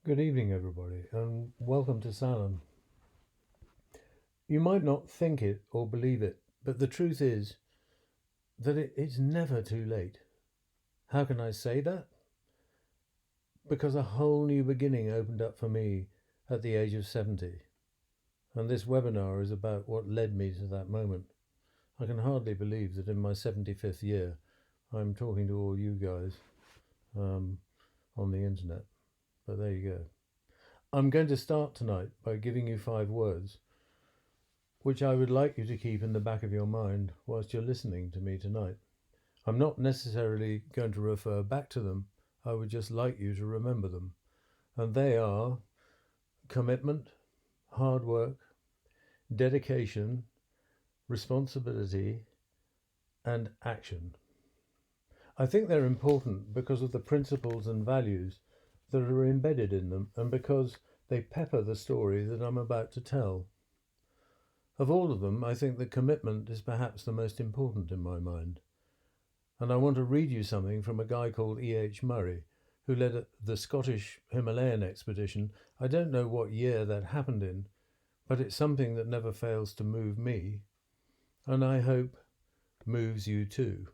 Good evening, everybody, and welcome to Salem. You might not think it or believe it, but the truth is that it's never too late. How can I say that? Because a whole new beginning opened up for me at the age of 70, and this webinar is about what led me to that moment. I can hardly believe that in my 75th year, I'm talking to all you guys on the internet, but there you go. I'm going to start tonight by giving you 5 words which I would like you to keep in the back of your mind whilst you're listening to me tonight. I'm not necessarily going to refer back to them, I would just like you to remember them. And they are commitment, hard work, dedication, responsibility, and action. I think they're important because of the principles and values that are embedded in them and because they pepper the story that I'm about to tell. Of all of them, I think that commitment is perhaps the most important in my mind. And I want to read you something from a guy called E.H. Murray, who led the Scottish Himalayan expedition. I don't know what year that happened in, but it's something that never fails to move me, and I hope moves you too.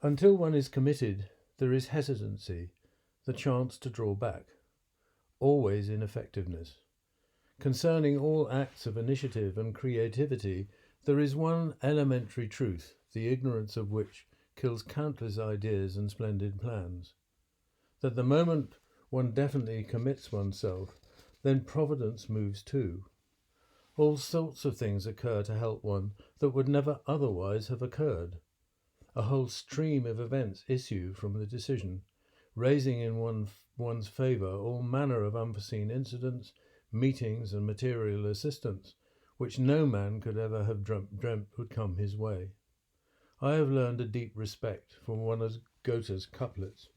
Until one is committed, there is hesitancy, the chance to draw back, always ineffectiveness. Concerning all acts of initiative and creativity, there is one elementary truth, the ignorance of which kills countless ideas and splendid plans. That the moment one definitely commits oneself, then providence moves too. All sorts of things occur to help one that would never otherwise have occurred. A whole stream of events issue from the decision, raising in one's favour all manner of unforeseen incidents, meetings and material assistance, which no man could ever have dreamt would come his way. I have learned a deep respect for one of Goethe's couplets.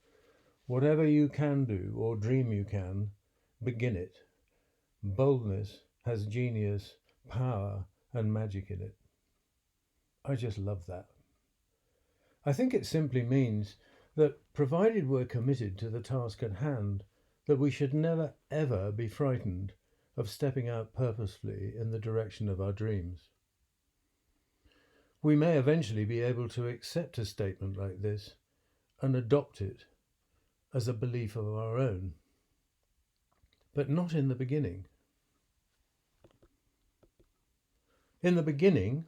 Whatever you can do or dream you can, begin it. Boldness has genius, power and magic in it. I just love that. I think it simply means that provided we're committed to the task at hand, that we should never ever be frightened of stepping out purposefully in the direction of our dreams. We may eventually be able to accept a statement like this and adopt it as a belief of our own, but not in the beginning. In the beginning,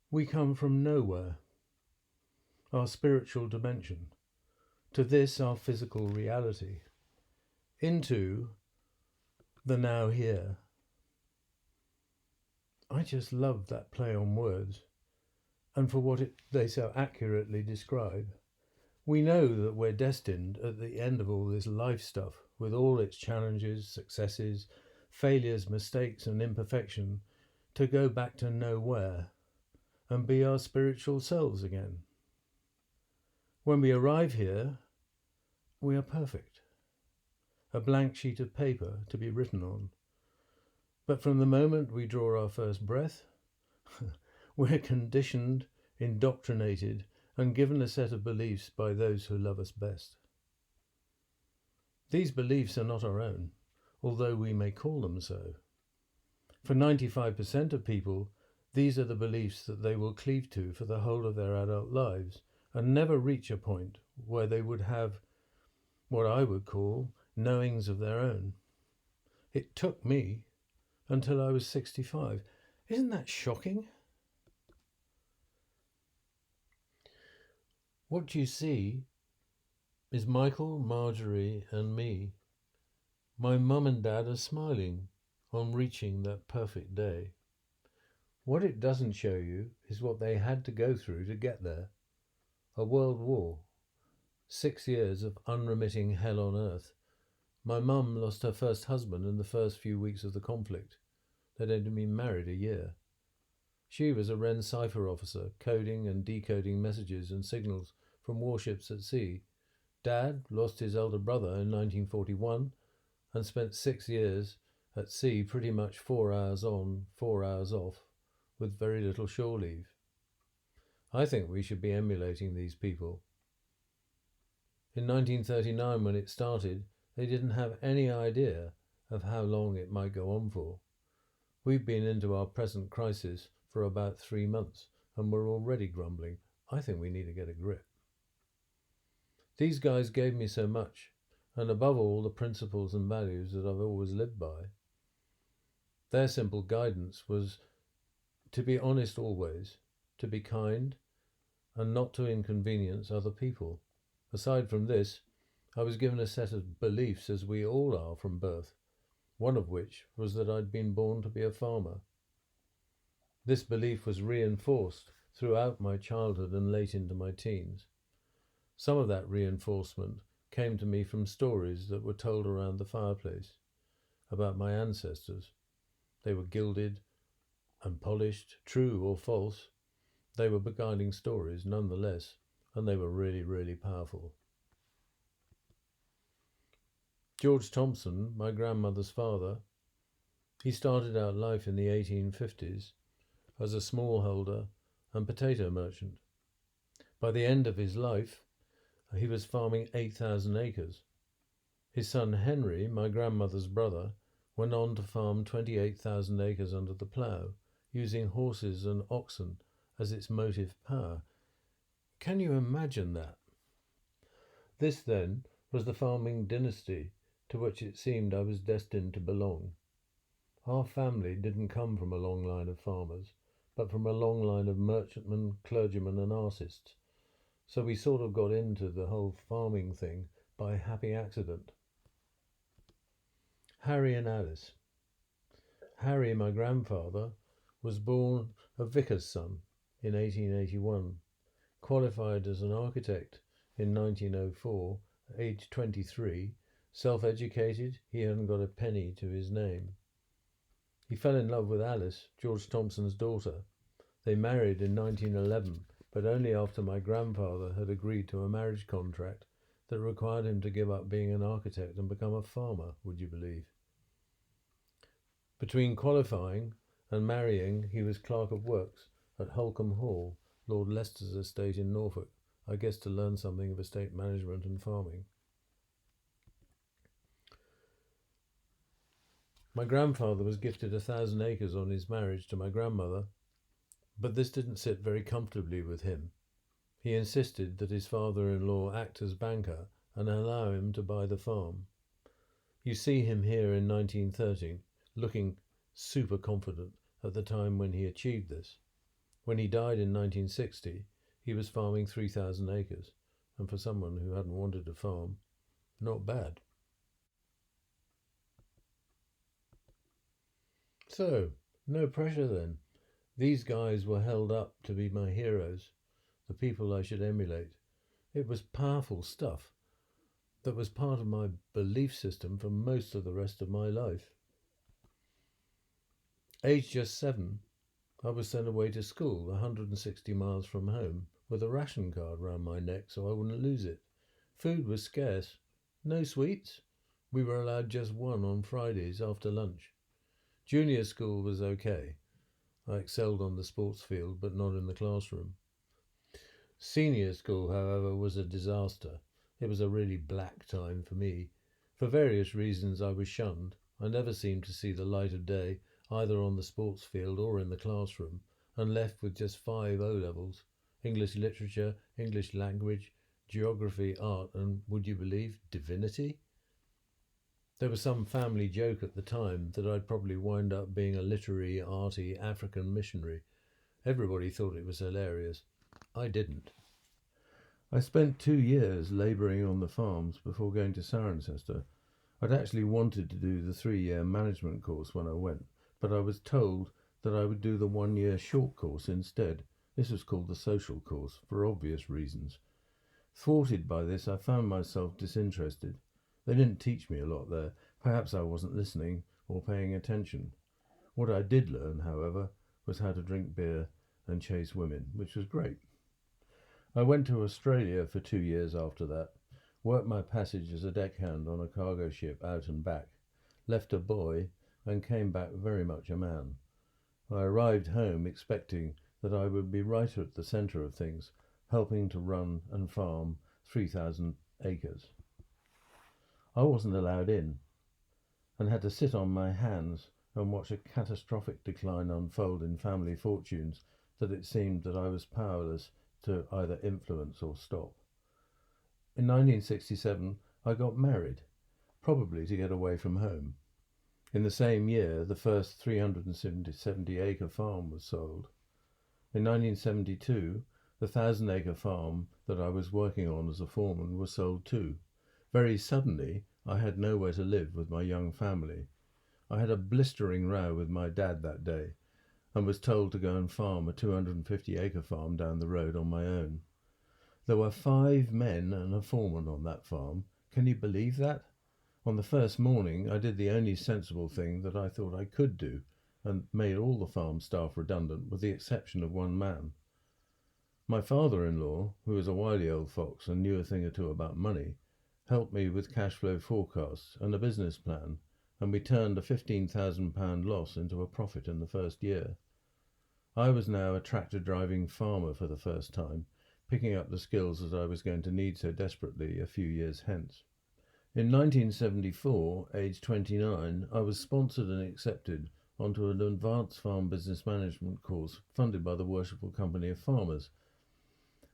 we come from nowhere, our spiritual dimension, to this our physical reality, into the now here. I just love that play on words, and for what they so accurately describe. We know that we're destined at the end of all this life stuff, with all its challenges, successes, failures, mistakes and imperfection, to go back to nowhere and be our spiritual selves again. When we arrive here, we are perfect, a blank sheet of paper to be written on. But from the moment we draw our first breath, we're conditioned, indoctrinated, and given a set of beliefs by those who love us best. These beliefs are not our own, although we may call them so. For 95% of people, these are the beliefs that they will cleave to for the whole of their adult lives and never reach a point where they would have what I would call knowings of their own. It took me until I was 65. Isn't that shocking? What you see is Michael, Marjorie and me. My mum and dad are smiling on reaching that perfect day. What it doesn't show you is what they had to go through to get there. A world war, 6 years of unremitting hell on earth. My mum lost her first husband in the first few weeks of the conflict. They'd only been married a year. She was a Wren cipher officer, coding and decoding messages and signals from warships at sea. Dad lost his elder brother in 1941 and spent 6 years at sea, pretty much 4 hours on, 4 hours off, with very little shore leave. I think we should be emulating these people. In 1939, when it started, they didn't have any idea of how long it might go on for. We've been into our present crisis for about 3 months, and we're already grumbling. I think we need to get a grip. These guys gave me so much, and above all, the principles and values that I've always lived by. Their simple guidance was to be honest always, to be kind, and not to inconvenience other people. Aside from this, I was given a set of beliefs, as we all are from birth, one of which was that I'd been born to be a farmer. This belief was reinforced throughout my childhood and late into my teens. Some of that reinforcement came to me from stories that were told around the fireplace about my ancestors. They were gilded and polished, true or false. They were beguiling stories nonetheless, and they were really, really powerful. George Thompson, my grandmother's father, he started out life in the 1850s as a smallholder and potato merchant. By the end of his life, he was farming 8,000 acres. His son Henry, my grandmother's brother, went on to farm 28,000 acres under the plough, using horses and oxen as its motive power. Can you imagine that? This, then, was the farming dynasty to which it seemed I was destined to belong. Our family didn't come from a long line of farmers, but from a long line of merchantmen, clergymen and artists. So we sort of got into the whole farming thing by happy accident. Harry and Alice. Harry, my grandfather, was born a vicar's son in 1881, qualified as an architect in 1904, aged 23, self-educated, he hadn't got a penny to his name. He fell in love with Alice, George Thompson's daughter. They married in 1911, but only after my grandfather had agreed to a marriage contract that required him to give up being an architect and become a farmer, would you believe? Between qualifying and marrying, he was clerk of works at Holcombe Hall, Lord Leicester's estate in Norfolk, I guess to learn something of estate management and farming. My grandfather was gifted 1,000 acres on his marriage to my grandmother, but this didn't sit very comfortably with him. He insisted that his father-in-law act as banker and allow him to buy the farm. You see him here in 1930, looking super confident at the time when he achieved this. When he died in 1960, he was farming 3,000 acres, and for someone who hadn't wanted to farm, not bad. So, no pressure then. These guys were held up to be my heroes, the people I should emulate. It was powerful stuff that was part of my belief system for most of the rest of my life. Aged just 7, I was sent away to school 160 miles from home with a ration card round my neck so I wouldn't lose it. Food was scarce. No sweets. We were allowed just one on Fridays after lunch. Junior school was okay. I excelled on the sports field, but not in the classroom. Senior school, however, was a disaster. It was a really black time for me. For various reasons I was shunned. I never seemed to see the light of day, either on the sports field or in the classroom, and left with just 5 O-levels, English literature, English language, geography, art, and, would you believe, divinity? There was some family joke at the time that I'd probably wind up being a literary, arty African missionary. Everybody thought it was hilarious. I didn't. I spent 2 years labouring on the farms before going to Cirencester. I'd actually wanted to do the 3-year management course when I went, but I was told that I would do the 1-year short course instead. This was called the social course, for obvious reasons. Thwarted by this, I found myself disinterested. They didn't teach me a lot there. Perhaps I wasn't listening or paying attention. What I did learn, however, was how to drink beer and chase women, which was great. I went to Australia for 2 years after that, worked my passage as a deckhand on a cargo ship out and back, left a boy, and came back very much a man. I arrived home expecting that I would be right at the centre of things, helping to run and farm 3,000 acres. I wasn't allowed in and had to sit on my hands and watch a catastrophic decline unfold in family fortunes that it seemed that I was powerless to either influence or stop. In 1967, I got married, probably to get away from home. In the same year, the first 370-acre farm was sold. In 1972, the 1,000-acre farm that I was working on as a foreman was sold too. Very suddenly, I had nowhere to live with my young family. I had a blistering row with my dad that day and was told to go and farm a 250-acre farm down the road on my own. There were 5 men and a foreman on that farm. Can you believe that? On the first morning, I did the only sensible thing that I thought I could do and made all the farm staff redundant with the exception of one man. My father-in-law, who was a wily old fox and knew a thing or two about money, helped me with cash flow forecasts and a business plan, and we turned a £15,000 loss into a profit in the first year. I was now a tractor-driving farmer for the first time, picking up the skills that I was going to need so desperately a few years hence. In 1974, aged 29, I was sponsored and accepted onto an advanced farm business management course funded by the Worshipful Company of Farmers.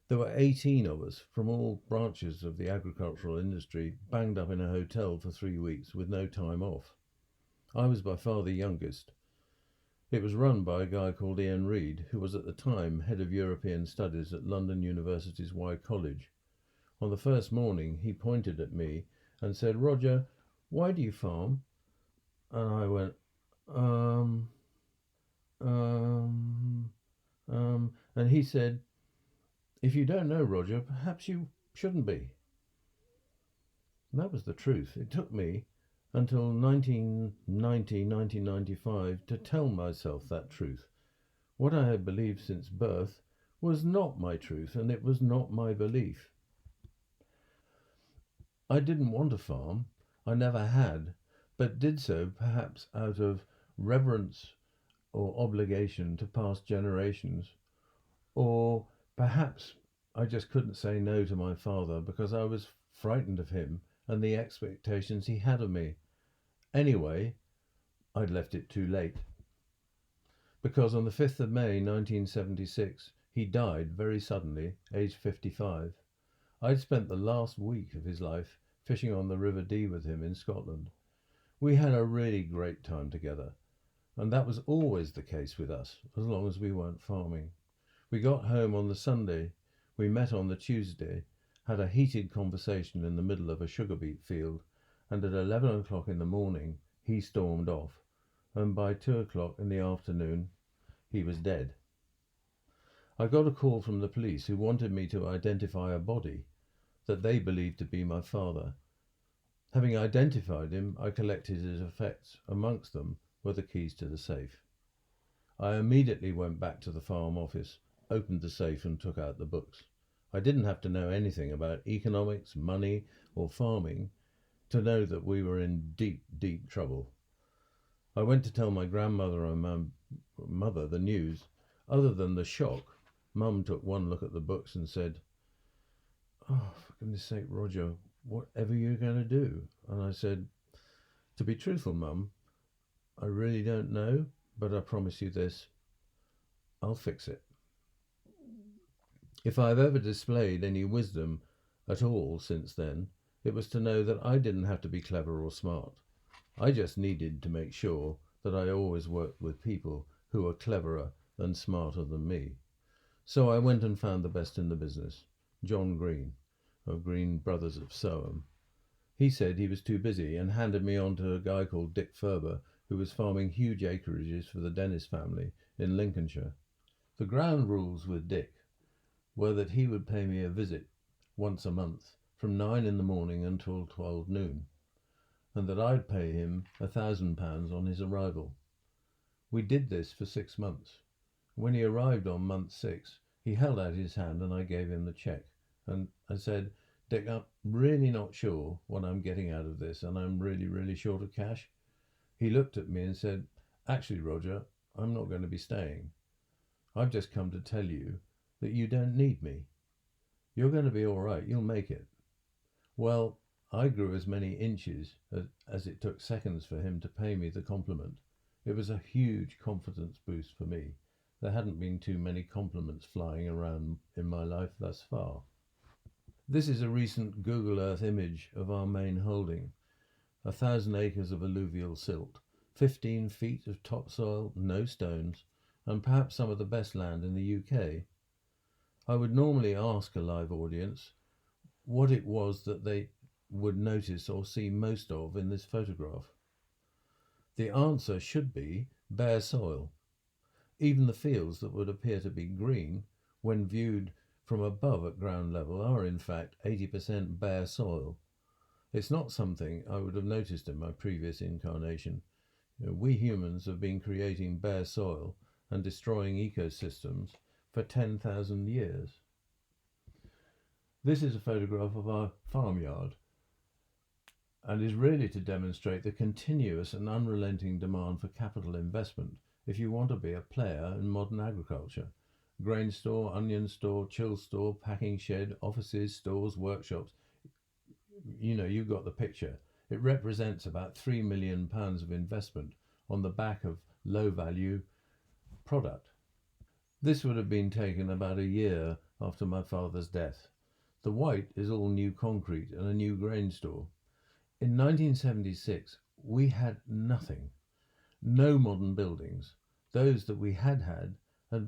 There were 18 of us from all branches of the agricultural industry banged up in a hotel for 3 weeks with no time off. I was by far the youngest. It was run by a guy called Ian Reid, who was at the time head of European Studies at London University's Y College. On the first morning, he pointed at me and said, "Roger, why do you farm?" And I went, and he said, "If you don't know, Roger, perhaps you shouldn't be." And that was the truth. It took me until 1995 to tell myself that truth. What I had believed since birth was not my truth, and it was not my belief. I didn't want to farm. I never had, but did so perhaps out of reverence or obligation to past generations, or perhaps I just couldn't say no to my father because I was frightened of him and the expectations he had of me. Anyway, I'd left it too late. Because on the 5th of May 1976, he died very suddenly, aged 55. I'd spent the last week of his life fishing on the River Dee with him in Scotland. We had a really great time together, and that was always the case with us, as long as we weren't farming. We got home on the Sunday, we met on the Tuesday, had a heated conversation in the middle of a sugar beet field, and at 11 o'clock in the morning he stormed off, and by 2 o'clock in the afternoon he was dead. I got a call from the police who wanted me to identify a body that they believed to be my father. Having identified him, I collected his effects. Amongst them were the keys to the safe. I immediately went back to the farm office, opened the safe and took out the books. I didn't have to know anything about economics, money or farming to know that we were in deep, deep trouble. I went to tell my grandmother and my mother the news. Other than the shock, Mum took one look at the books and said, "Oh, for goodness sake, Roger, whatever you're going to do?" And I said, "To be truthful, Mum, I really don't know, but I promise you this, I'll fix it." If I've ever displayed any wisdom at all since then, it was to know that I didn't have to be clever or smart. I just needed to make sure that I always worked with people who were cleverer and smarter than me. So I went and found the best in the business, John Green, of Green Brothers of Soham. He said he was too busy and handed me on to a guy called Dick Ferber, who was farming huge acreages for the Dennis family in Lincolnshire. The ground rules with Dick were that he would pay me a visit once a month from 9 in the morning until 12 noon, and that I'd pay him £1,000 on his arrival. We did this for 6 months. When he arrived on month 6, he held out his hand and I gave him the cheque. And I said, "Dick, I'm really not sure what I'm getting out of this, and I'm really, really short of cash." He looked at me and said, "Actually, Roger, I'm not going to be staying. I've just come to tell you that you don't need me. You're going to be all right. You'll make it. Well, I grew as many inches as it took seconds for him to pay me the compliment. It was a huge confidence boost for me. There hadn't been too many compliments flying around in my life thus far. This is a recent Google Earth image of our main holding. 1,000 acres of alluvial silt, 15 feet of topsoil, no stones, and perhaps some of the best land in the UK. I would normally ask a live audience what it was that they would notice or see most of in this photograph. The answer should be bare soil. Even the fields that would appear to be green, when viewed from above at ground level, are in fact 80% bare soil. It's not something I would have noticed in my previous incarnation. We humans have been creating bare soil and destroying ecosystems for 10,000 years. This is a photograph of our farmyard and is really to demonstrate the continuous and unrelenting demand for capital investment if you want to be a player in modern agriculture. Grain store, onion store, chill store, packing shed, offices, stores, workshops. You've got the picture. It represents about £3 million of investment on the back of low value product. This would have been taken about a year after my father's death. The white is all new concrete and a new grain store. In 1976, we had nothing. No modern buildings. Those that we had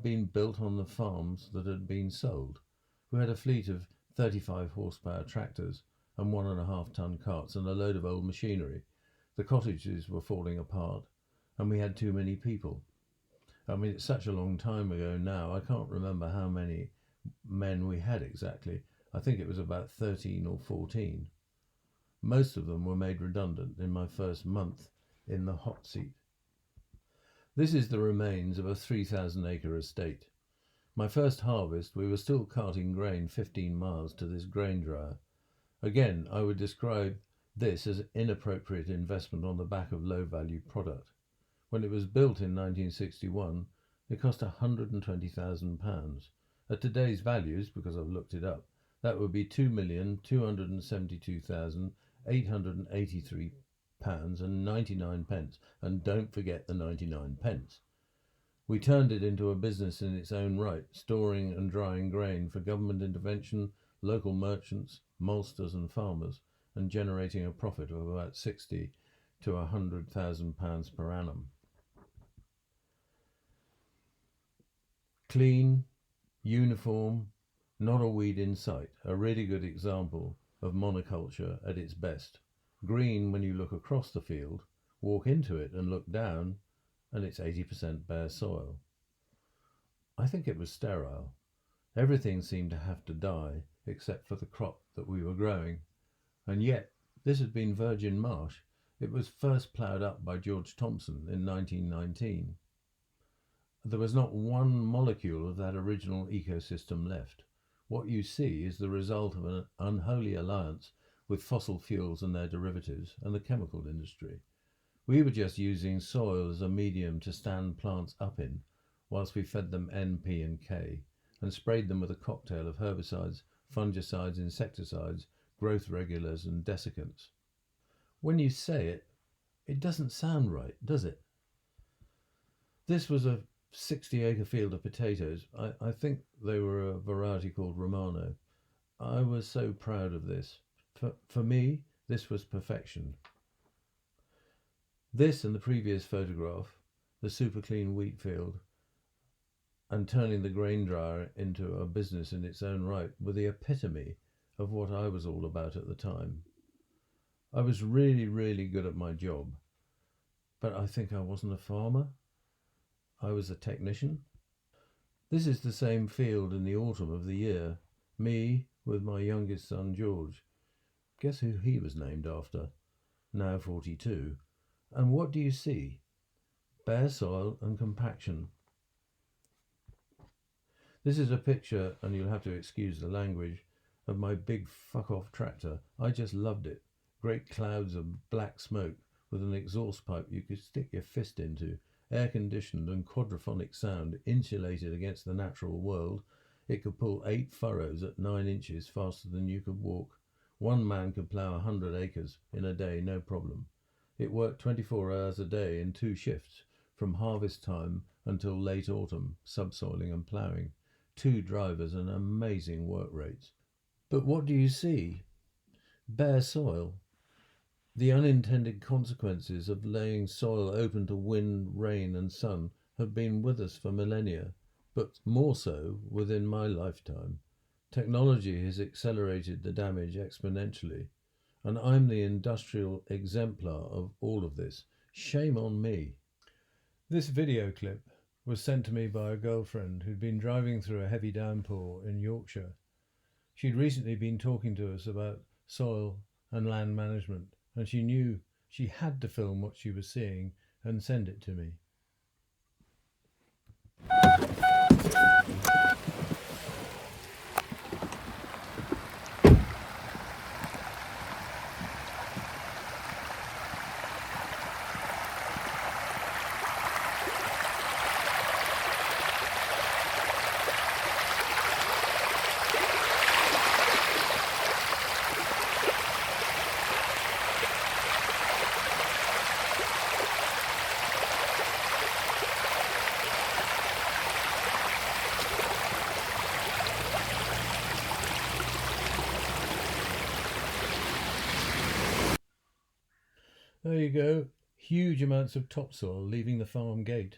been built on the farms that had been sold. We had a fleet of 35 horsepower tractors and 1.5-ton carts and a load of old machinery. The cottages were falling apart and we had too many people. I mean, it's such a long time ago now, I can't remember how many men we had exactly. I think it was about 13 or 14. Most of them were made redundant in my first month in the hot seat. This is the remains of a 3,000-acre estate. My first harvest, we were still carting grain 15 miles to this grain dryer. Again, I would describe this as inappropriate investment on the back of low-value product. When it was built in 1961, it cost £120,000. At today's values, because I've looked it up, that would be £2,272,883.99, and don't forget the 99 pence. We turned it into a business in its own right, storing and drying grain for government intervention, local merchants, maltsters and farmers, and generating a profit of about £60,000 to £100,000 per annum. Clean, uniform, not a weed in sight, a really good example of monoculture at its best. Green when you look across the field, walk into it and look down, and it's 80% bare soil. I think it was sterile. Everything seemed to have to die except for the crop that we were growing. And yet, this had been virgin marsh. It was first ploughed up by George Thompson in 1919. There was not one molecule of that original ecosystem left. What you see is the result of an unholy alliance with fossil fuels and their derivatives and the chemical industry. We were just using soil as a medium to stand plants up in, whilst we fed them N, P and K, and sprayed them with a cocktail of herbicides, fungicides, insecticides, growth regulars and desiccants. When you say it, it doesn't sound right, does it? This was a 60-acre field of potatoes. I think they were a variety called Romano. I was so proud of this. For me, this was perfection. This and the previous photograph, the super clean wheat field, and turning the grain dryer into a business in its own right, were the epitome of what I was all about at the time. I was really, really good at my job, but I think I wasn't a farmer. I was a technician. This is the same field in the autumn of the year. Me with my youngest son George. Guess who he was named after? Now 42. And what do you see? Bare soil and compaction. This is a picture, and you'll have to excuse the language, of my big fuck-off tractor. I just loved it. Great clouds of black smoke with an exhaust pipe you could stick your fist into. Air-conditioned and quadraphonic sound, insulated against the natural world. It could pull 8 furrows at 9 inches faster than you could walk. One man could plough 100 acres in a day, no problem. It worked 24 hours a day in 2 shifts, from harvest time until late autumn, subsoiling and ploughing. 2 drivers and amazing work rates. But what do you see? Bare soil. The unintended consequences of laying soil open to wind, rain and sun have been with us for millennia, but more so within my lifetime. Technology has accelerated the damage exponentially, and I'm the industrial exemplar of all of this. Shame on me. This video clip was sent to me by a girlfriend who'd been driving through a heavy downpour in Yorkshire. She'd recently been talking to us about soil and land management, and she knew she had to film what she was seeing and send it to me. There you go. Huge amounts of topsoil leaving the farm gate.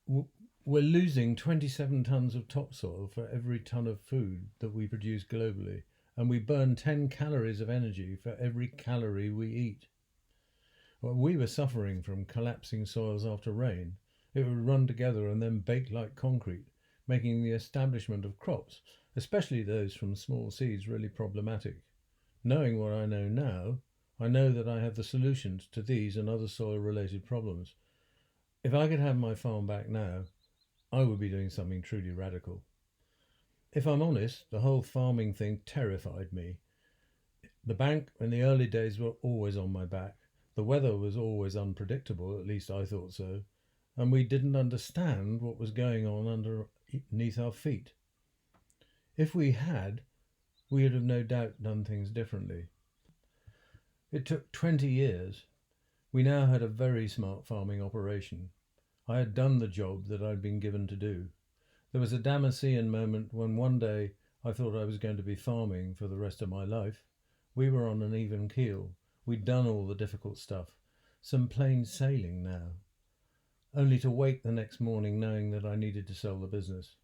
We're losing 27 tonnes of topsoil for every tonne of food that we produce globally, and we burn 10 calories of energy for every calorie we eat. Well, we were suffering from collapsing soils after rain. It would run together and then bake like concrete, making the establishment of crops, especially those from small seeds, really problematic. Knowing what I know now, I know that I have the solutions to these and other soil-related problems. If I could have my farm back now, I would be doing something truly radical. If I'm honest, the whole farming thing terrified me. The bank in the early days were always on my back. The weather was always unpredictable, at least I thought so, and we didn't understand what was going on underneath our feet. If we had, we would have no doubt done things differently. It took 20 years. We now had a very smart farming operation. I had done the job that I'd been given to do. There was a Damascene moment when one day I thought I was going to be farming for the rest of my life. We were on an even keel. We'd done all the difficult stuff. Some plain sailing now. Only to wake the next morning knowing that I needed to sell the business,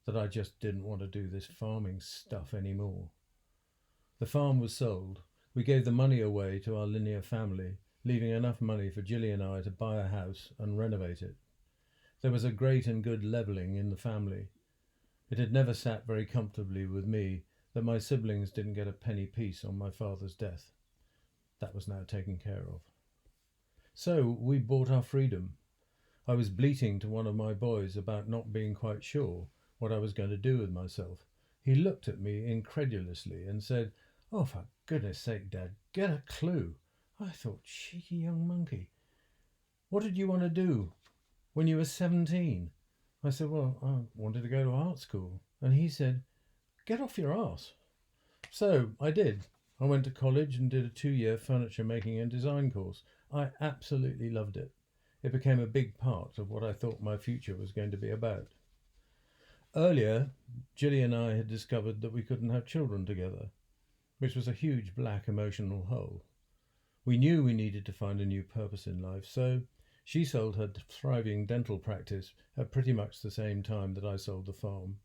that I just didn't want to do this farming stuff anymore. The farm was sold. We gave the money away to our linear family, leaving enough money for Gilly and I to buy a house and renovate it. There was a great and good levelling in the family. It had never sat very comfortably with me that my siblings didn't get a penny piece on my father's death. That was now taken care of. So we bought our freedom. I was bleating to one of my boys about not being quite sure what I was going to do with myself. He looked at me incredulously and said, "Oh, for goodness sake, Dad, get a clue." I thought, cheeky young monkey. "What did you want to do when you were 17? I said, "Well, I wanted to go to art school." And he said, "Get off your arse." So I did. I went to college and did a 2-year furniture making and design course. I absolutely loved it. It became a big part of what I thought my future was going to be about. Earlier, Gilly and I had discovered that we couldn't have children together, which was a huge black emotional hole. We knew we needed to find a new purpose in life, so she sold her thriving dental practice at pretty much the same time that I sold the farm.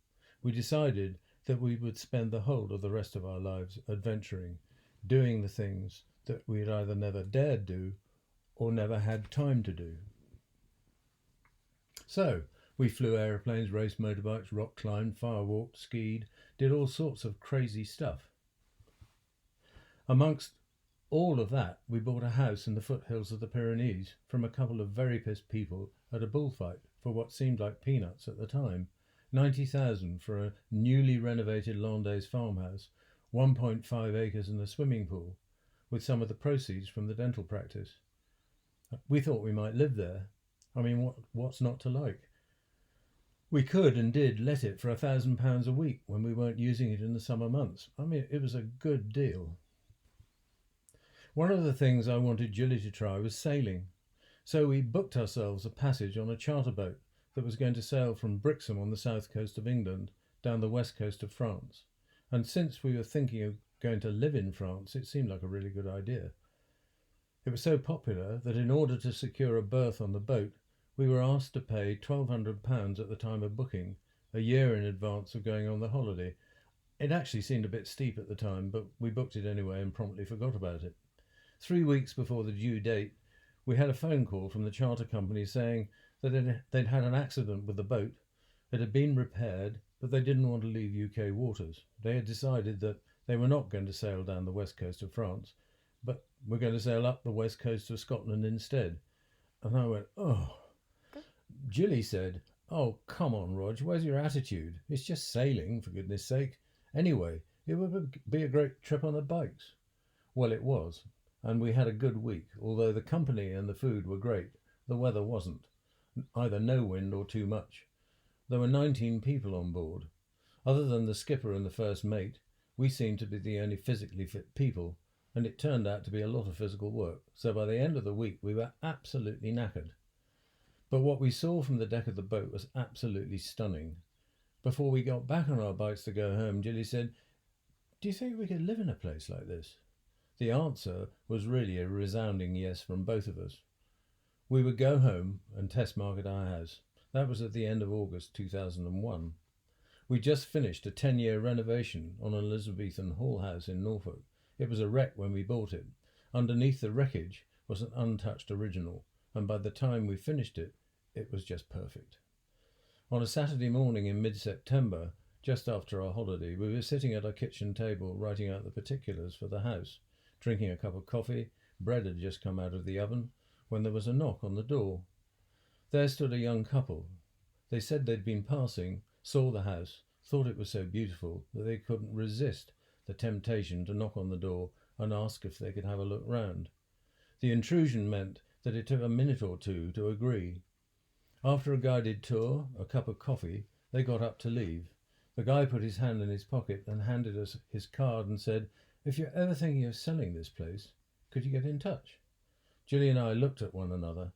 We decided that we would spend the whole of the rest of our lives adventuring, doing the things that we had either never dared do or never had time to do. So we flew aeroplanes, raced motorbikes, rock climbed, firewalked, skied, did all sorts of crazy stuff. Amongst all of that, we bought a house in the foothills of the Pyrenees from a couple of very pissed people at a bullfight for what seemed like peanuts at the time. 90,000 for a newly renovated Landaise farmhouse, 1.5 acres and a swimming pool, with some of the proceeds from the dental practice. We thought we might live there. I mean, what's not to like? We could and did let it for £1,000 a week when we weren't using it in the summer months. I mean, it was a good deal. One of the things I wanted Julie to try was sailing. So we booked ourselves a passage on a charter boat that was going to sail from Brixham on the south coast of England down the west coast of France. And since we were thinking of going to live in France, it seemed like a really good idea. It was so popular that in order to secure a berth on the boat, we were asked to pay £1,200 at the time of booking, a year in advance of going on the holiday. It actually seemed a bit steep at the time, but we booked it anyway and promptly forgot about it. 3 weeks before the due date, we had a phone call from the charter company saying that they'd had an accident with the boat. It had been repaired, but they didn't want to leave UK waters. They had decided that they were not going to sail down the west coast of France, but were going to sail up the west coast of Scotland instead. And I went, oh. Julie said, oh, come on, Rog, where's your attitude? It's just sailing, for goodness sake. Anyway, it would be a great trip on the bikes. Well, it was, and we had a good week, although the company and the food were great. The weather wasn't, either no wind or too much. There were 19 people on board. Other than the skipper and the first mate, we seemed to be the only physically fit people, and it turned out to be a lot of physical work, so by the end of the week we were absolutely knackered. But what we saw from the deck of the boat was absolutely stunning. Before we got back on our bikes to go home, Julie said, do you think we could live in a place like this? The answer was really a resounding yes from both of us. We would go home and test market our house. That was at the end of August 2001. We just finished a 10-year renovation on an Elizabethan hall house in Norfolk. It was a wreck when we bought it. Underneath the wreckage was an untouched original, and by the time we finished it, it was just perfect. On a Saturday morning in mid-September, just after our holiday, we were sitting at our kitchen table writing out the particulars for the house, drinking a cup of coffee. Bread had just come out of the oven when there was a knock on the door. There stood a young couple. They said they'd been passing, saw the house, thought it was so beautiful that they couldn't resist the temptation to knock on the door and ask if they could have a look round. The intrusion meant that it took a minute or two to agree. After a guided tour, a cup of coffee, they got up to leave. The guy put his hand in his pocket and handed us his card and said, if you're ever thinking of selling this place, could you get in touch? Julie and I looked at one another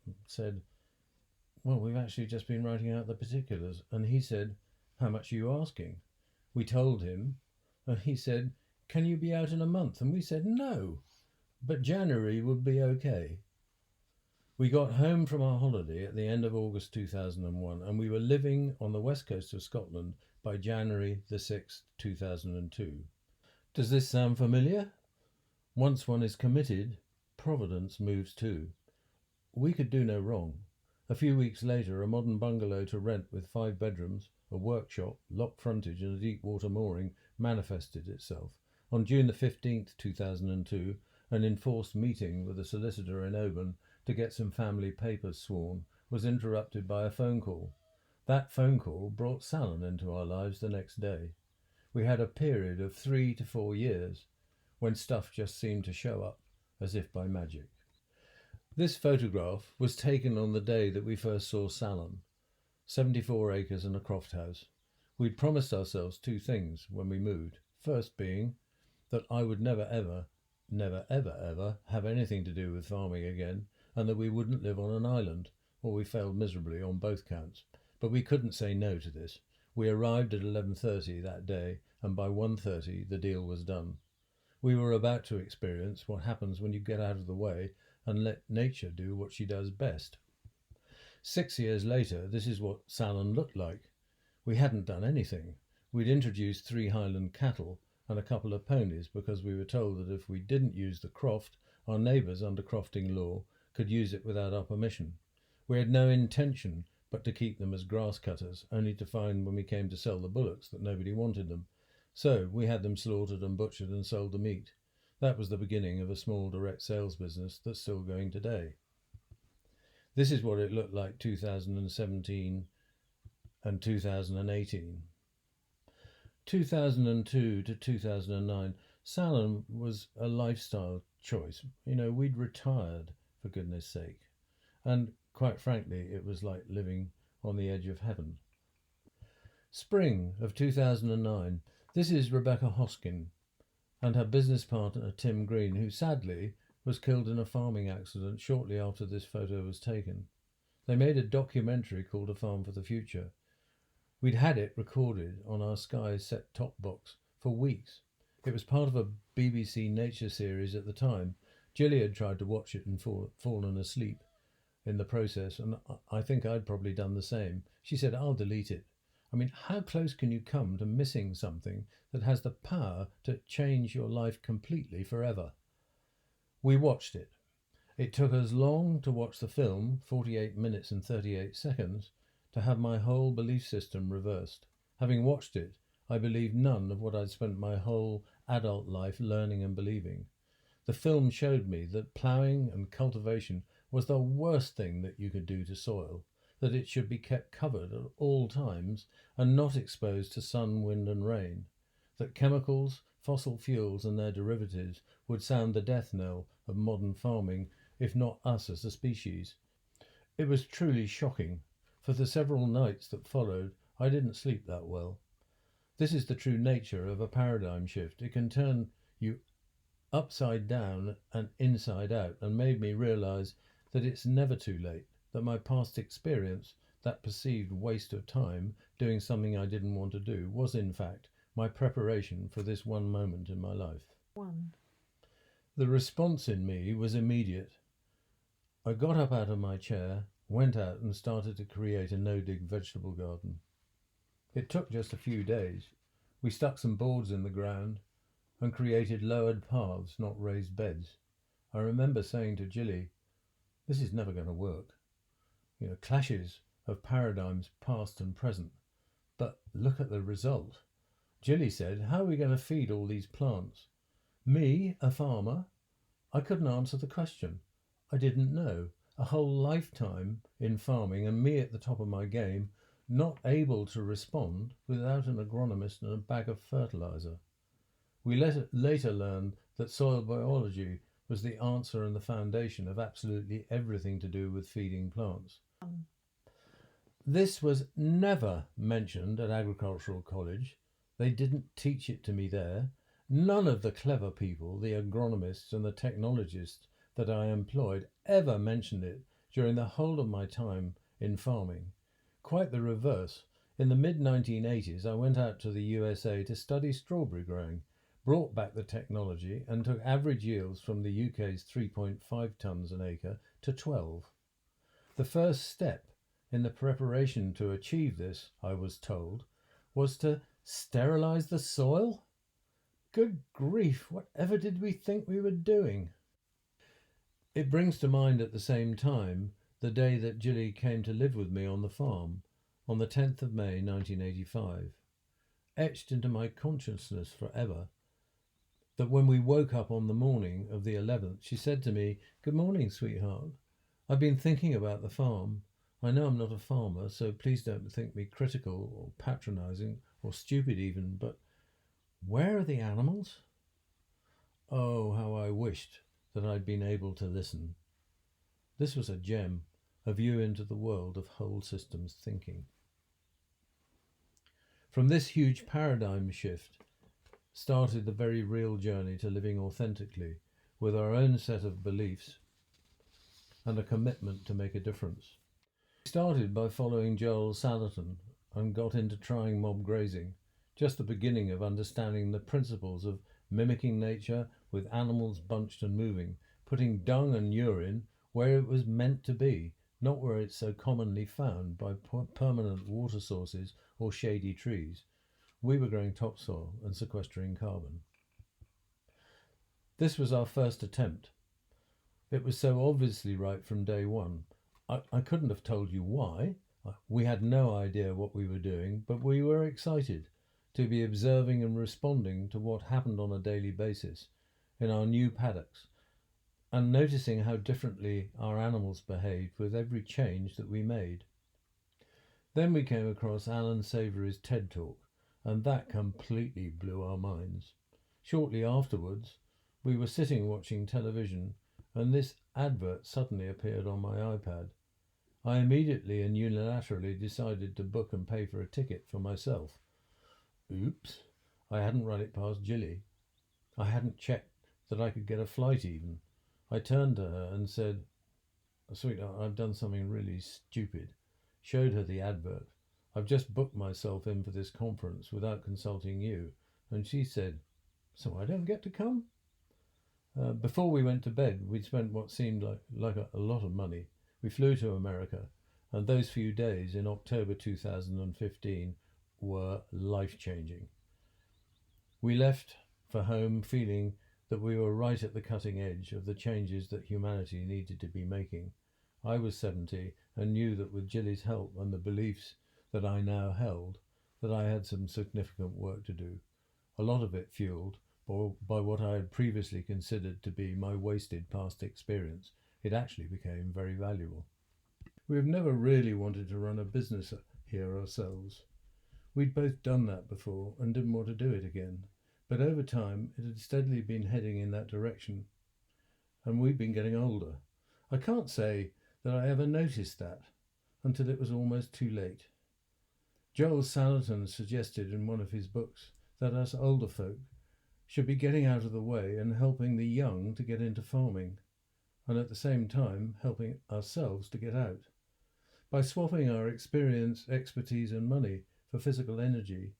and said, well, we've actually just been writing out the particulars. And he said, how much are you asking? We told him, and he said, can you be out in a month? And we said, no, but January would be okay. We got home from our holiday at the end of August 2001, and we were living on the west coast of Scotland by January the 6th, 2002. Does this sound familiar? Once one is committed, Providence moves too. We could do no wrong. A few weeks later, a modern bungalow to rent with 5 bedrooms, a workshop, locked frontage and a deep water mooring manifested itself. On June the 15th, 2002, an enforced meeting with a solicitor in Oban to get some family papers sworn was interrupted by a phone call. That phone call brought Sailean into our lives the next day. We had a period of 3 to 4 years when stuff just seemed to show up as if by magic. This photograph was taken on the day that we first saw Sailean, 74 acres and a croft house. We'd promised ourselves 2 things when we moved. First being that I would never ever have anything to do with farming again, and that we wouldn't live on an island, or we failed miserably on both counts. But we couldn't say no to this. We arrived at 11:30 that day, and by 1:30 the deal was done. We were about to experience what happens when you get out of the way and let nature do what she does best. 6 years later, this is what Sailean looked like. We hadn't done anything. We'd introduced 3 Highland cattle and a couple of ponies because we were told that if we didn't use the croft, our neighbours under crofting law could use it without our permission. We had no intention but to keep them as grass cutters, only to find when we came to sell the bullocks that nobody wanted them. So we had them slaughtered and butchered and sold the meat. That was the beginning of a small direct sales business that's still going today. This is what it looked like 2017 and 2018. 2002 to 2009, Sailean was a lifestyle choice. We'd retired, for goodness sake. And quite frankly, it was like living on the edge of heaven. Spring of 2009. This is Rebecca Hoskin and her business partner Tim Green, who sadly was killed in a farming accident shortly after this photo was taken. They made a documentary called A Farm for the Future. We'd had it recorded on our Sky set-top box for weeks. It was part of a BBC Nature series at the time. Gilly had tried to watch it and fallen asleep in the process, and I think I'd probably done the same. She said, "I'll delete it." I mean, how close can you come to missing something that has the power to change your life completely forever? We watched it. It took us long to watch the film, 48 minutes and 38 seconds, to have my whole belief system reversed. Having watched it, I believed none of what I'd spent my whole adult life learning and believing. The film showed me that ploughing and cultivation was the worst thing that you could do to soil, that it should be kept covered at all times and not exposed to sun, wind and rain, that chemicals, fossil fuels and their derivatives would sound the death knell of modern farming, if not us as a species. It was truly shocking. For the several nights that followed, I didn't sleep that well. This is the true nature of a paradigm shift. It can turn you upside down and inside out, and made me realise that it's never too late, that my past experience, that perceived waste of time doing something I didn't want to do, was in fact my preparation for this one moment in my life. The response in me was immediate. I got up out of my chair, went out and started to create a no-dig vegetable garden. It took just a few days. We stuck some boards in the ground and created lowered paths, not raised beds. I remember saying to Gilly, "This is never going to work. Clashes of paradigms past and present. But look at the result." Gilly said, "How are we going to feed all these plants?" Me, a farmer? I couldn't answer the question. I didn't know. A whole lifetime in farming and me at the top of my game, not able to respond without an agronomist and a bag of fertilizer. We later learned that soil biology was the answer and the foundation of absolutely everything to do with feeding plants. This was never mentioned at agricultural college. They didn't teach it to me there. None of the clever people, the agronomists and the technologists that I employed, ever mentioned it during the whole of my time in farming. Quite the reverse. In the mid-1980s, I went out to the USA to study strawberry growing, brought back the technology and took average yields from the UK's 3.5 tonnes an acre to 12. The first step in the preparation to achieve this, I was told, was to sterilise the soil? Good grief, whatever did we think we were doing? It brings to mind at the same time the day that Gilly came to live with me on the farm, on the 10th of May 1985. Etched into my consciousness forever, that when we woke up on the morning of the 11th, she said to me, "Good morning, sweetheart. I've been thinking about the farm. I know I'm not a farmer, so please don't think me critical or patronising or stupid even, but where are the animals?" Oh, how I wished that I'd been able to listen. This was a gem, a view into the world of whole systems thinking. From this huge paradigm shift started the very real journey to living authentically with our own set of beliefs and a commitment to make a difference. We started by following Joel Salatin and got into trying mob grazing, just the beginning of understanding the principles of mimicking nature with animals bunched and moving, putting dung and urine where it was meant to be, not where it's so commonly found by permanent water sources or shady trees. We were growing topsoil and sequestering carbon. This was our first attempt. It was so obviously right from day one. I couldn't have told you why. We had no idea what we were doing, but we were excited to be observing and responding to what happened on a daily basis in our new paddocks and noticing how differently our animals behaved with every change that we made. Then we came across Alan Savory's TED Talk, and that completely blew our minds. Shortly afterwards, we were sitting watching television, and this advert suddenly appeared on my iPad. I immediately and unilaterally decided to book and pay for a ticket for myself. Oops, I hadn't run it past Jilly. I hadn't checked that I could get a flight even. I turned to her and said, "Sweetheart, I've done something really stupid." Showed her the advert. "I've just booked myself in for this conference without consulting you." And she said, "So I don't get to come?" Before we went to bed, we'd spent what seemed like a lot of money. We flew to America, and those few days in October 2015 were life-changing. We left for home feeling that we were right at the cutting edge of the changes that humanity needed to be making. I was 70 and knew that with Jilly's help and the beliefs that I now held, that I had some significant work to do. A lot of it fueled by what I had previously considered to be my wasted past experience. It actually became very valuable. We have never really wanted to run a business here ourselves. We'd both done that before and didn't want to do it again. But over time, it had steadily been heading in that direction, and we'd been getting older. I can't say that I ever noticed that until it was almost too late. Joel Salatin suggested in one of his books that us older folk should be getting out of the way and helping the young to get into farming, and at the same time helping ourselves to get out. By swapping our experience, expertise, and money for physical energy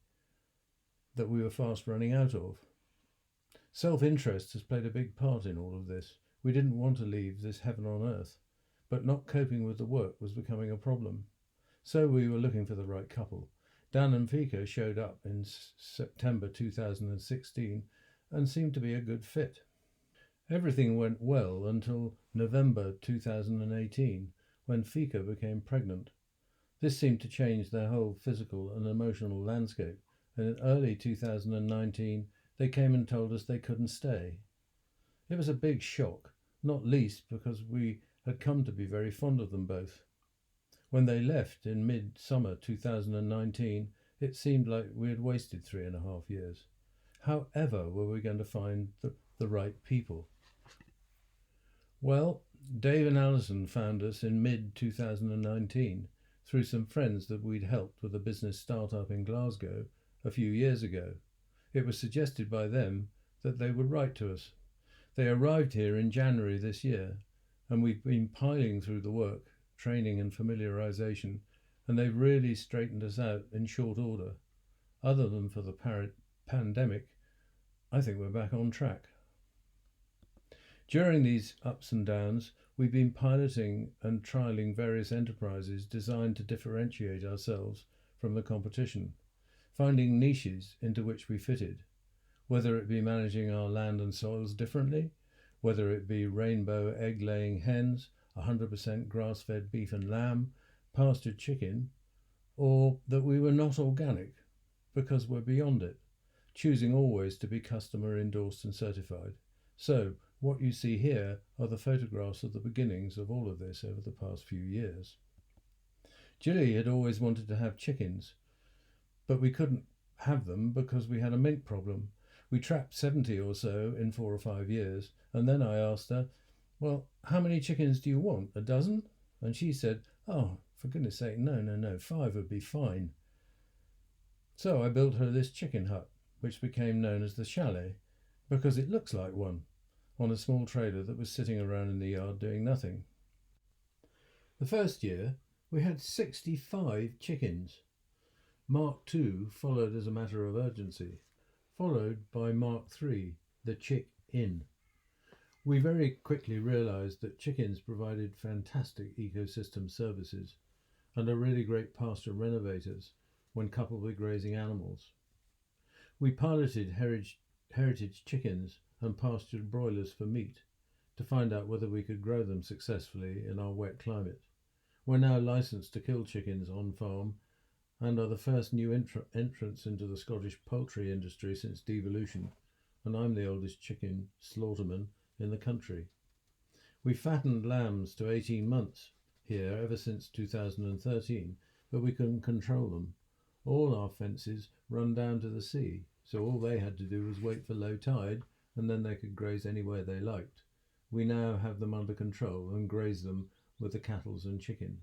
that we were fast running out of. Self-interest has played a big part in all of this. We didn't want to leave this heaven on earth, but not coping with the work was becoming a problem. So we were looking for the right couple. Dan and Fika showed up in September 2016 and seemed to be a good fit. Everything went well until November 2018, when Fika became pregnant. This seemed to change their whole physical and emotional landscape, and in early 2019 they came and told us they couldn't stay. It was a big shock, not least because we had come to be very fond of them both. When they left in mid-summer 2019, it seemed like we had wasted 3.5 years. How ever were we going to find the right people? Well, Dave and Alison found us in mid-2019 through some friends that we'd helped with a business startup in Glasgow a few years ago. It was suggested by them that they would write to us. They arrived here in January this year, and we've been piling through the work, training and familiarisation, and they've really straightened us out in short order. Other than for the pandemic, I think we're back on track. During these ups and downs, we've been piloting and trialling various enterprises designed to differentiate ourselves from the competition, finding niches into which we fitted, whether it be managing our land and soils differently, whether it be rainbow egg-laying hens, 100% grass-fed beef and lamb, pastured chicken, or that we were not organic because we're beyond it, choosing always to be customer endorsed and certified. So what you see here are the photographs of the beginnings of all of this over the past few years. Jilly had always wanted to have chickens, but we couldn't have them because we had a mink problem. We trapped 70 or so in 4 or 5 years, and then I asked her, "Well, how many chickens do you want? A dozen?" And she said, "Oh, for goodness sake, no, 5 would be fine." So I built her this chicken hut, which became known as the chalet, because it looks like one, on a small trailer that was sitting around in the yard doing nothing. The first year, we had 65 chickens. Mark II followed as a matter of urgency, followed by Mark III, the chick in. We very quickly realised that chickens provided fantastic ecosystem services and are really great pasture renovators when coupled with grazing animals. We piloted heritage chickens and pastured broilers for meat to find out whether we could grow them successfully in our wet climate. We're now licensed to kill chickens on farm and are the first new entrants into the Scottish poultry industry since devolution, and I'm the oldest chicken slaughterman in the country. We fattened lambs to 18 months here ever since 2013, but we couldn't control them. All our fences run down to the sea, so all they had to do was wait for low tide, and then they could graze anywhere they liked. We now have them under control and graze them with the cattle and chicken.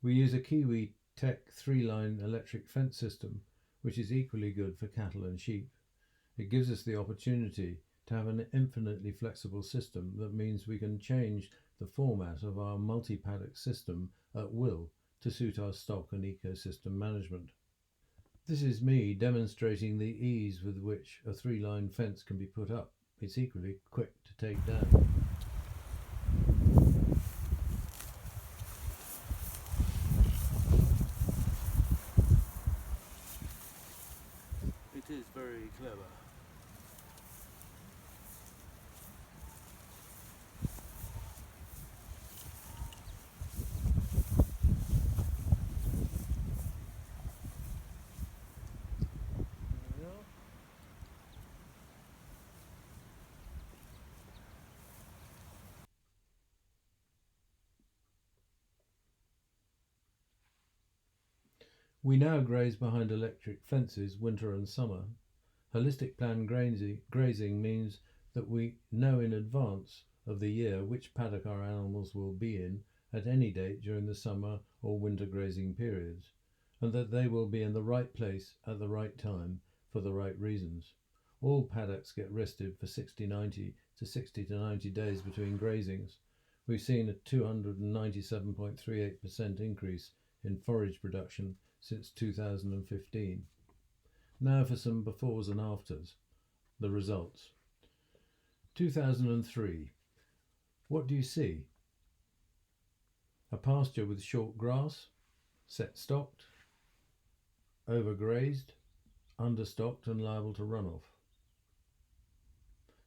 We use a Kiwi Tech 3-line electric fence system, which is equally good for cattle and sheep. It gives us the opportunity to have an infinitely flexible system that means we can change the format of our multi-paddock system at will to suit our stock and ecosystem management. This is me demonstrating the ease with which a 3-line fence can be put up. It's equally quick to take down. It is very clever. We now graze behind electric fences winter and summer. Holistic plan grazing means that we know in advance of the year which paddock our animals will be in at any date during the summer or winter grazing periods, and that they will be in the right place at the right time for the right reasons. All paddocks get rested for 60 to 90 days between grazings. We've seen a 297.38% increase in forage production since 2015. Now for some befores and afters. The results. 2003. What do you see? A pasture with short grass, set stocked, overgrazed, understocked and liable to run off.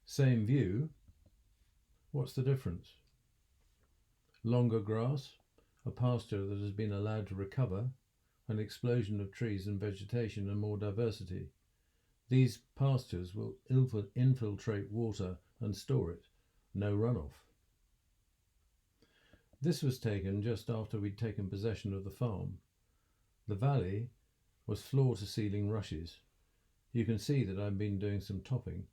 Same view. What's the difference? Longer grass, a pasture that has been allowed to recover, an explosion of trees and vegetation and more diversity. These pastures will infiltrate water and store it. No runoff. This was taken just after we'd taken possession of the farm. The valley was floor-to-ceiling rushes. You can see that I've been doing some topping.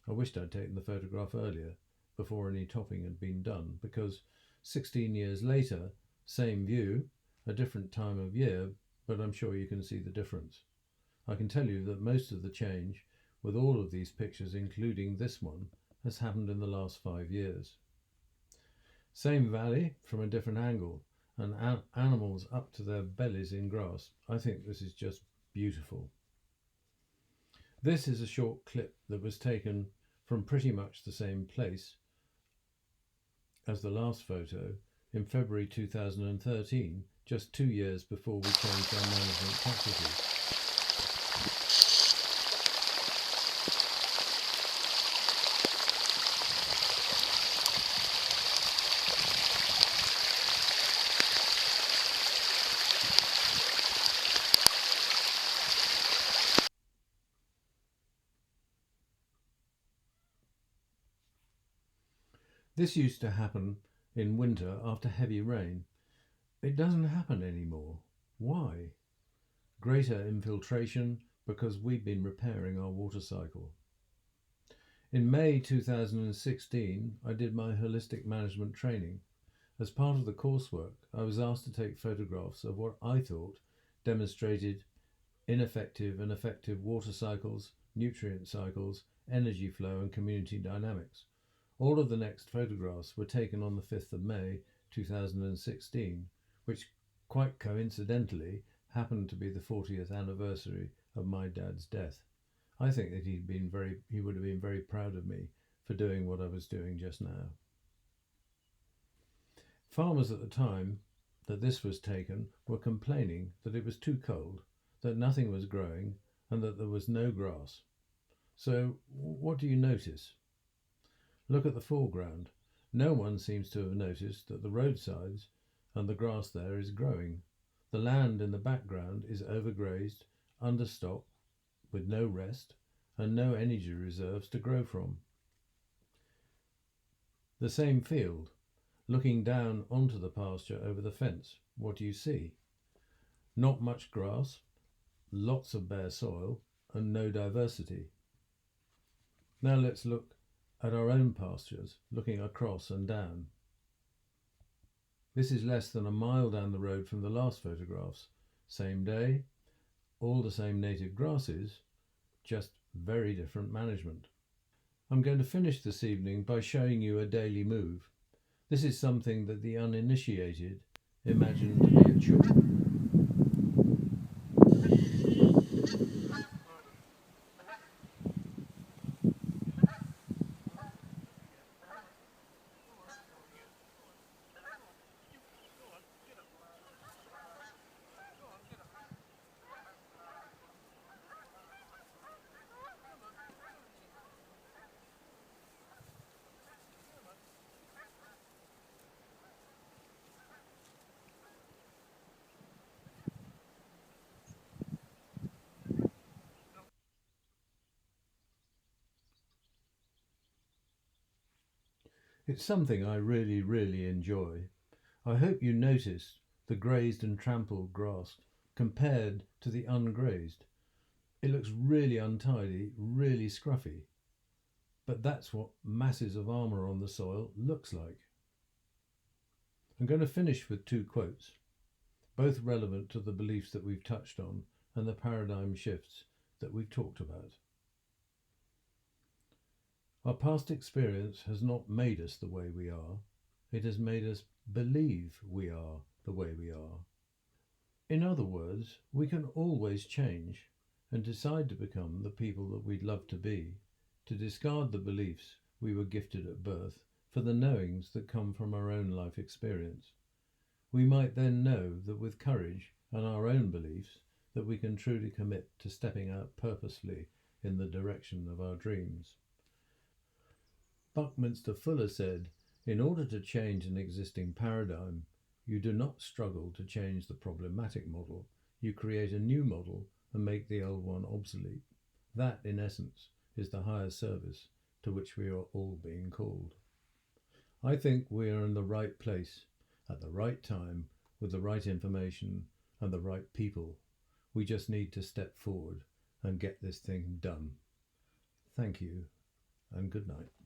I wished I'd taken the photograph earlier, before any topping had been done, because 16 years later, same view, a different time of year, but I'm sure you can see the difference. I can tell you that most of the change, with all of these pictures, including this one, has happened in the last 5 years. Same valley from a different angle, and animals up to their bellies in grass. I think this is just beautiful. This is a short clip that was taken from pretty much the same place as the last photo in February 2013, just 2 years before we changed our management practices. This used to happen in winter after heavy rain. It doesn't happen anymore. Why? Greater infiltration because we've been repairing our water cycle. In May 2016, I did my holistic management training. As part of the coursework, I was asked to take photographs of what I thought demonstrated ineffective and effective water cycles, nutrient cycles, energy flow and community dynamics. All of the next photographs were taken on the 5th of May 2016, which quite coincidentally happened to be the 40th anniversary of my dad's death. I think that he would have been very proud of me for doing what I was doing just now. Farmers at the time that this was taken were complaining that it was too cold, that nothing was growing, and that there was no grass. So what do you notice? Look at the foreground. No one seems to have noticed that the roadsides and the grass there is growing. The land in the background is overgrazed, understocked, with no rest, and no energy reserves to grow from. The same field. Looking down onto the pasture over the fence, what do you see? Not much grass, lots of bare soil, and no diversity. Now let's look at our own pastures, looking across and down. This is less than a mile down the road from the last photographs. Same day, all the same native grasses, just very different management. I'm going to finish this evening by showing you a daily move. This is something that the uninitiated imagine to be a chore. It's something I really enjoy. I hope you noticed the grazed and trampled grass compared to the ungrazed. It looks really untidy, really scruffy. But that's what masses of armour on the soil looks like. I'm going to finish with two quotes, both relevant to the beliefs that we've touched on and the paradigm shifts that we've talked about. Our past experience has not made us the way we are. It has made us believe we are the way we are. In other words, we can always change and decide to become the people that we'd love to be, to discard the beliefs we were gifted at birth for the knowings that come from our own life experience. We might then know that with courage and our own beliefs that we can truly commit to stepping out purposefully in the direction of our dreams. Buckminster Fuller said, "In order to change an existing paradigm, you do not struggle to change the problematic model. You create a new model and make the old one obsolete. That, in essence, is the higher service to which we are all being called." I think we are in the right place, at the right time, with the right information and the right people. We just need to step forward and get this thing done. Thank you, and good night.